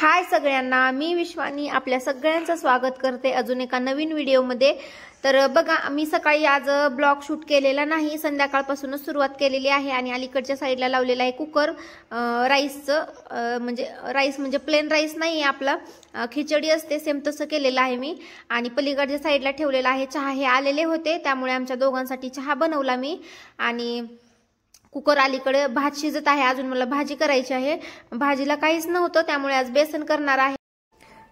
हाय सगळ्यांना, मी विश्वानी आपल्या सगळ्यांचं स्वागत करते अजून एका नवीन व्हिडिओमध्ये। तर बघा, मी सकाळी आज ब्लॉग शूट केलेला नाही, संध्याकाळपासूनच सुरुवात केलेली आहे आणि अलीकडच्या साईडला लावलेला आहे कुकर राईसचं, म्हणजे राईस म्हणजे प्लेन राईस नाही, आपला खिचडी असते सेम तसं केलेलं आहे मी। आणि पलीकडच्या साईडला ठेवलेला आहे चहा। हे आलेले होते त्यामुळे आमच्या दोघांसाठी चहा बनवला मी। आणि कुकर अलीकडे भात शिजत आहे, अजून मला भाजी करायची आहे। भाजीला काहीच नव्हतं त्यामुळे आज बेसन करणार आहे।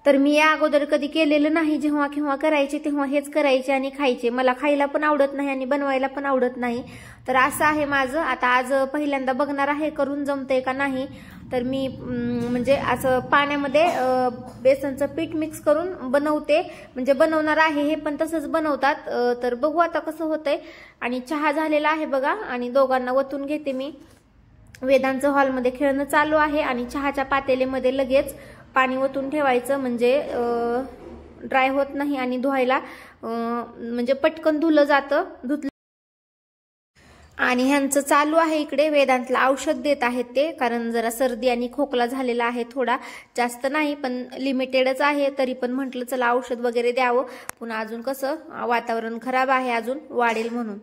तर मी या अगोदर कधी केलेलं नाही, जेव्हा केव्हा करायचे तेव्हा हेच करायचे आणि खायचे। मला खायला पण आवडत नाही आणि बनवायला पण आवडत नाही, तर असं आहे माझं। आता आज पहिल्यांदा बघणार आहे करून जमतंय का नाही। तर मी म्हणजे असं पाण्यामध्ये बेसनचं पीठ मिक्स करून बनवते, म्हणजे बनवणार आहे हे पण तसंच बनवतात। तर बघू आता कसं होतंय। आणि चहा झालेला आहे बघा, आणि दोघांना वतून घेते मी। वेदांचं हॉलमध्ये खेळणं चालू आहे आणि चहाच्या पातेल्यामध्ये लगेच पाणी ओतून ठेवायचं, म्हणजे ड्राय होत नाही आणि धुवायला म्हणजे पटकन धुलं जातं। आणि ह्यांचं चालू आहे इकडे वेदांतला औषध देत आहेत ते, कारण जरा सर्दी आणि खोकला झालेला आहे, थोडा जास्त नाही पण लिमिटेडच आहे। तरी पण म्हटलं चला औषध वगैरे द्यावं, पुन्हा अजून कसं वातावरण खराब आहे, अजून वाढेल म्हणून।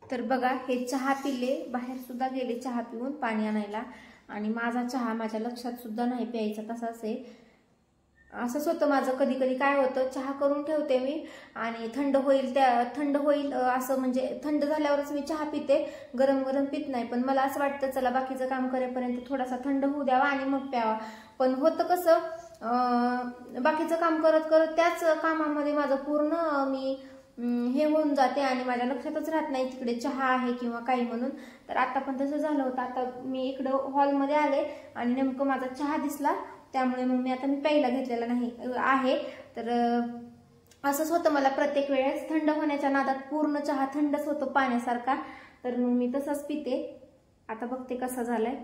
तर बघा, हे चहा पिले, बाहेर सुद्धा गेले चहा पिऊन पाणी आणायला, आणि माझा चहा माझ्या लक्षात सुद्धा नाही प्यायचा, तसाच आहे। असंच होतं माझं, कधी कधी काय होतं, चहा करून ठेवते मी आणि थंड होईल असं, म्हणजे थंड झाल्यावरच मी चहा पिते, गरम गरम पित नाही। पण मला असं वाटतं चला बाकीचं काम करेपर्यंत थोडासा थंड होऊ द्यावा आणि मग प्यावा। पण होतं कसं, बाकीचं काम करत करत त्याच कामामध्ये माझं पूर्ण मी हे होऊन जाते आणि माझ्या लक्षातच राहत नाही तिकडे चहा आहे किंवा काही म्हणून। तर आता पण तसं झालं होतं। आता मी इकडं हॉलमध्ये आले आणि नेमकं माझा चहा दिसला, त्यामुळे मग मी प्यायला घेतलेला नाही आहे। तर असंच होतं मला प्रत्येक वेळेस, थंड होण्याच्या नादात पूर्ण चहा थंडच होतो पाण्यासारखा, तर मग मी तसंच पिते। आता बघते कसा झालाय,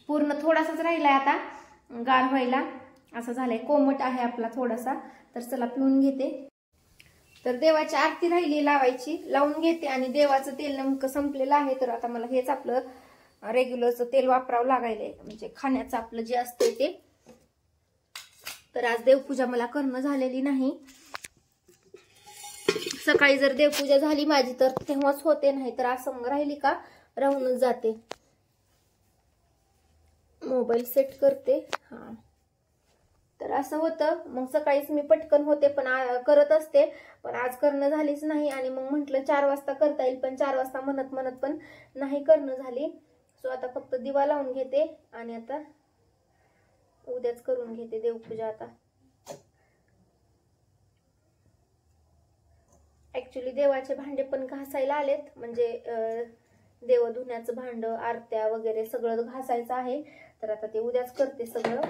पूर्ण थोडासाच राहिलाय आता गार व्हायला, असं झालंय, कोमट आहे आपला थोडासा। तर चला पिऊन घेते। तर देवाची आरती राहिली लावायची, लावून घेते। आणि देवाचं तेल नेमकं संपलेलं आहे, तर आता मला हेच आपलं रेग्युलरचं तेल वापरावं लागायलंय, म्हणजे खाण्याचं आपलं जे असतं ते। तर आज देवपूजा मला करणं झालेली नाही। सकाळी जर देवपूजा झाली माझी तर तेव्हाच होते, नाही तर असं राहिली का राहूनच जाते। मोबाईल सेट करते, हा। तर असं होतं, मग सकाळीच मी पटकन होते पण करत असते, पण आज करणं झालीच नाही। आणि मग म्हटलं 4 वाजता करता येईल, पण 4 वाजता म्हणत पण नाही करणं झाली। सो आता फक्त दिवा लावून घेते आणि आता उद्याच करून घेते देवपूजा। आता ऍक्च्युली देवाचे भांडे पण घासायला आलेत, म्हणजे देव धुण्याचं भांड, आरत्या वगैरे सगळं घासायचं आहे, तर आता ते उद्याच करते सगळं।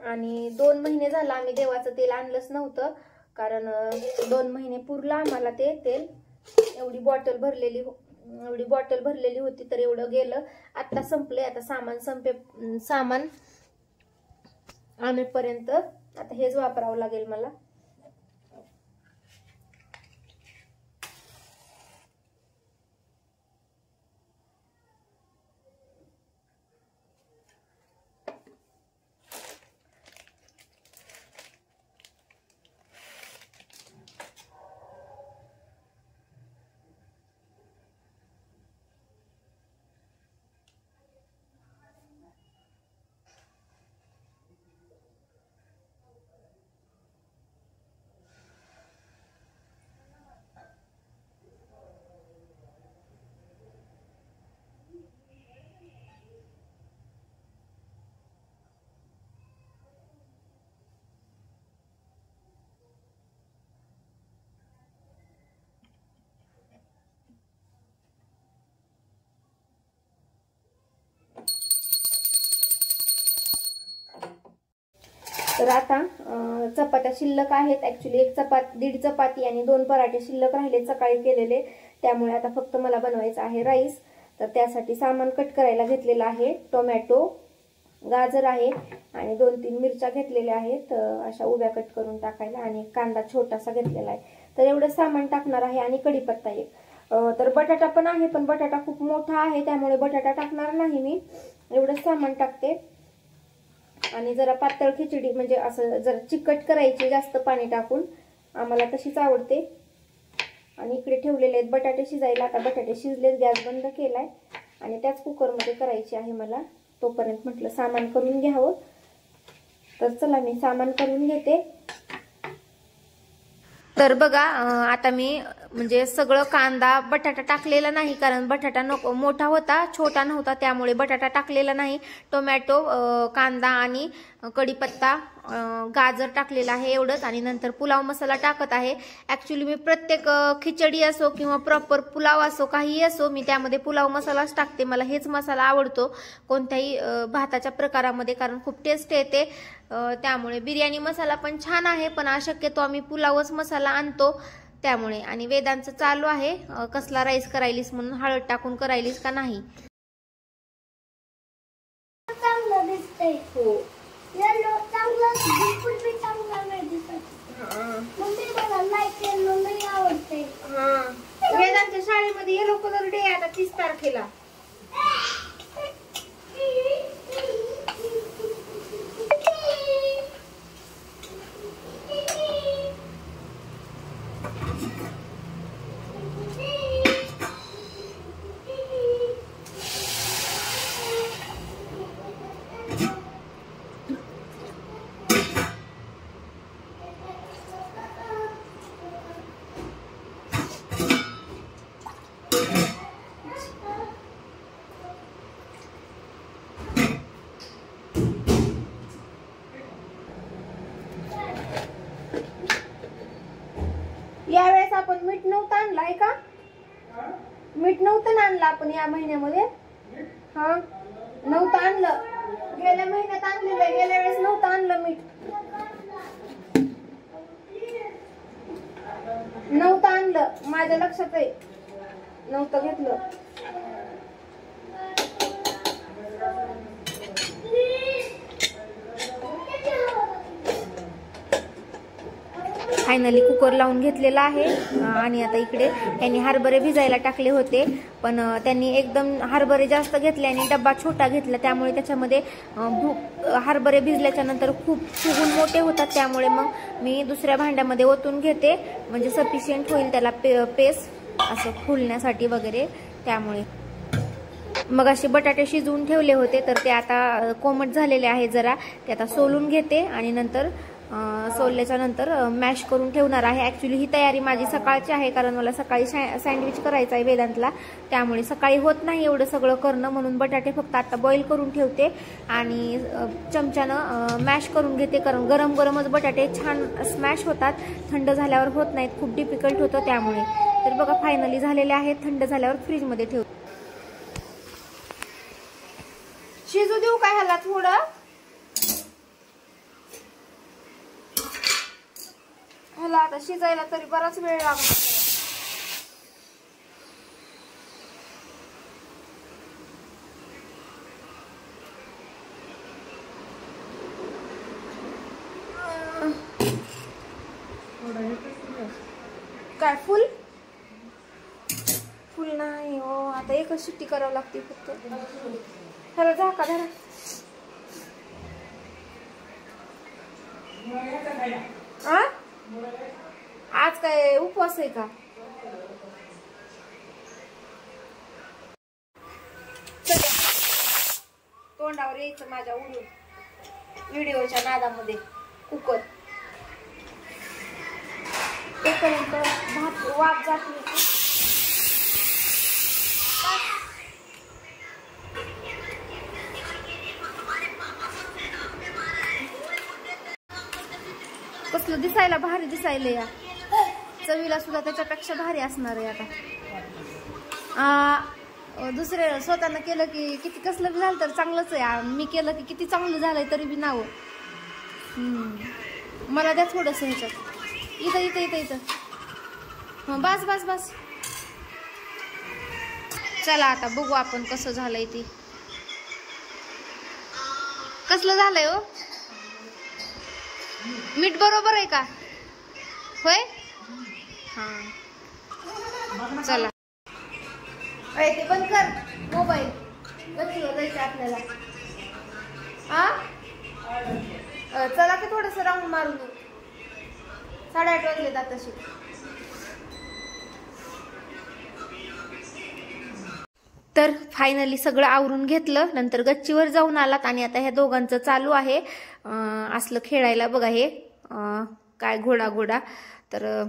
आणि 2 महिने झाला आम्ही देवाचं तेल आणलंच नव्हतं, कारण 2 महिने पुरला आम्हाला ते तेल। एवढी बॉटल भरलेली होती, तर एवढं गेलं। आता संपलंय, आता सामान आणेपर्यंत आता हेच वापरावं लागेल मला। तर आता चपात्या शिल्लक आहेत, ऍक्च्युली 1.5 चपाती आणि 2 पराठे शिल्लक राहिले सकाळी केलेले, त्यामुळे आता फक्त मला बनवायचं आहे राईस। तर त्यासाठी सामान कट करायला घेतलेलं आहे, टोमॅटो, गाजर आहे आणि 2-3 मिरच्या घेतलेल्या आहेत अशा उभ्या कट करून टाकायला, आणि कांदा छोटासा घेतलेला आहे। तर एवढं सामान टाकणार आहे आणि कढीपत्ता एक. तर बटाटा पण आहे, पण बटाटा खूप मोठा आहे त्यामुळे बटाटा टाकणार नाही मी. एवढं सामान टाकते. आणि जरा पातळ खिचडी म्हणजे असं जरा चिकट करायची जास्त पाणी टाकून, आम्हाला तशीच आवडते. आणि इकडे ठेवलेले आहेत बटाटे शिजायला. आता बटाटे शिजलेत, गॅस बंद केलाय आणि त्याच कुकरमध्ये करायची आहे मला. तोपर्यंत म्हटलं सामान करून घ्यावं. तर चला मी सामान करून घेते. तर बघा आता मी म्हणजे सगळं कांदा बटाटा टाकलेला नाही, कारण बटाटा नको मोठा होता, छोटा नव्हता, त्यामुळे बटाटा टाकलेला नाही. टोमॅटो, कांदा आणि कढीपत्ता, गाजर टाकलेला आहे एवढंच. आणि नंतर पुलाव मसाला टाकत आहे. ऍक्च्युली मी प्रत्येक खिचडी असो किंवा प्रॉपर पुलाव असो काहीही असो, मी त्यामध्ये पुलाव मसालाच टाकते. मला हेच मसाला आवडतो कोणत्याही भाताच्या प्रकारामध्ये, कारण खूप टेस्ट येते. त्यामुळे बिर्याणी मसाला पण छान आहे, पण शक्यतो आम्ही पुलावच मसाला आणतो त्यामुळे. आणि वेदांचं चालू आहे कसला राईस करायलीस म्हणून, हळद टाकून करायलीस का नाही. चांगलं दिसतंय. हो येलो चांगलं बिलकुल बी चांगलं नाही दिसत. मम्मी मला लाईट येलो नाही आवडते. वेदांच्या शाळेमध्ये येलो कलर डे आता 30 तारखेला. यावेळेस आपण मीठ नव्हतं आणलं आहे का? मीठ नव्हतं ना आणलं आपण या महिन्यामध्ये. हा नव्हतं आणलं, गेल्या महिन्यात आणलेलं, गेल्या वेळेस नव्हतं आणलं मीठ. नव्हतं आणलं, माझ्या लक्षात आहे, नव्हतं घेतलं. फायनली कुकर लावून घेतलेला आहे. आणि आता इकडे त्यांनी हरभरे भिजायला टाकले होते, पण त्यांनी एकदम हरभरे जास्त घेतले आणि डब्बा छोटा घेतला, त्यामुळे त्याच्यामध्ये हरभरे भिजल्याच्या नंतर खूप फुगून मोठे होतात. त्यामुळे मग मी दुसऱ्या भांड्यामध्ये ओतून घेते, म्हणजे सफिशियंट होईल त्याला पेस्ट असं फुलण्यासाठी वगैरे. त्यामुळे मग असे बटाटे शिजवून ठेवले होते, तर ते आता कोमट झालेले आहे जरा, ते आता सोलून घेते आणि नंतर सोलल्याच्या नंतर मॅश करून ठेवणार आहे. ऍक्च्युली ही तयारी माझी सकाळची आहे, कारण मला सकाळी सँडविच करायचा आहे वेदांतला, त्यामुळे सकाळी होत नाही एवढं सगळं करणं, म्हणून बटाटे फक्त आता बॉईल करून ठेवते आणि चमच्यानं मॅश करून घेते, कारण गरम गरमच बटाटे छान स्मॅश होतात, थंड झाल्यावर होत नाहीत, खूप डिफिकल्ट होतं त्यामुळे. तर बघा फायनली झालेले आहेत, थंड झाल्यावर फ्रीजमध्ये ठेवते. शिजू देऊ काय ह्याला थोडं? ह्याला आता शिजायला तरी बराच वेळ लागतो. काय फुल फुल नाही हो, आता एकच शिट्टी करावं लागते फक्त. ह्याला झाका धरा. आज काय उपवास आहे का? तोंडावर यायचं माझ्या उडून व्हिडिओच्या नादामध्ये कुकर. तोपर्यंत भात वाफ जात नाही. कसलं दिसायला भारी दिसायला, या चवीला सुद्धा त्याच्यापेक्षा भारी असणार आहे. आता दुसरे स्वतःनं केलं की किती कसलं बी झालं तर चांगलंच आहे, मी केलं की किती चांगलं झालंय तरी बी नाव. मला द्या थोडंसं ह्याच्यात. इथं इथं इथं इथं. बस बस बस. चला आता बघू आपण कसं झालंय ते. कसलं झालंय हो? मीठ बरोबर आहे का? होय. हा चला ते बंद कर मोबाईल. गच्चीवर जायचं आपल्याला. चला की थोडस राऊंड मारून येऊ. 8:30 वाजले आताशी. तर फायनली सगळं आवरून घेतलं. नंतर गच्चीवर जाऊन आलात आणि आता ह्या दोघांचं चालू आहे असलं खेळायला. बघा हे काय घोडा घोडा. तर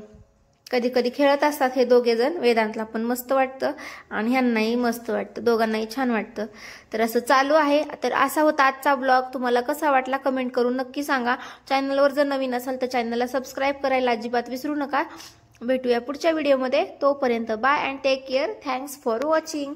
कधी कधी खेळत असतात हे दोघे जण. वेदांतला पण मस्त वाटतं आणि ह्यांनाही मस्त वाटतं, दोघांनाही छान वाटतं. तर असं चालू आहे. तर असा होता आजचा ब्लॉग. तुम्हाला कसा वाटला कमेंट करून नक्की सांगा. चॅनलवर जर नवीन असाल तर चॅनलला सबस्क्राईब करायला अजिबात विसरू नका. भेटूया पुढच्या व्हिडिओमध्ये. तोपर्यंत bye and take care. Thanks for watching.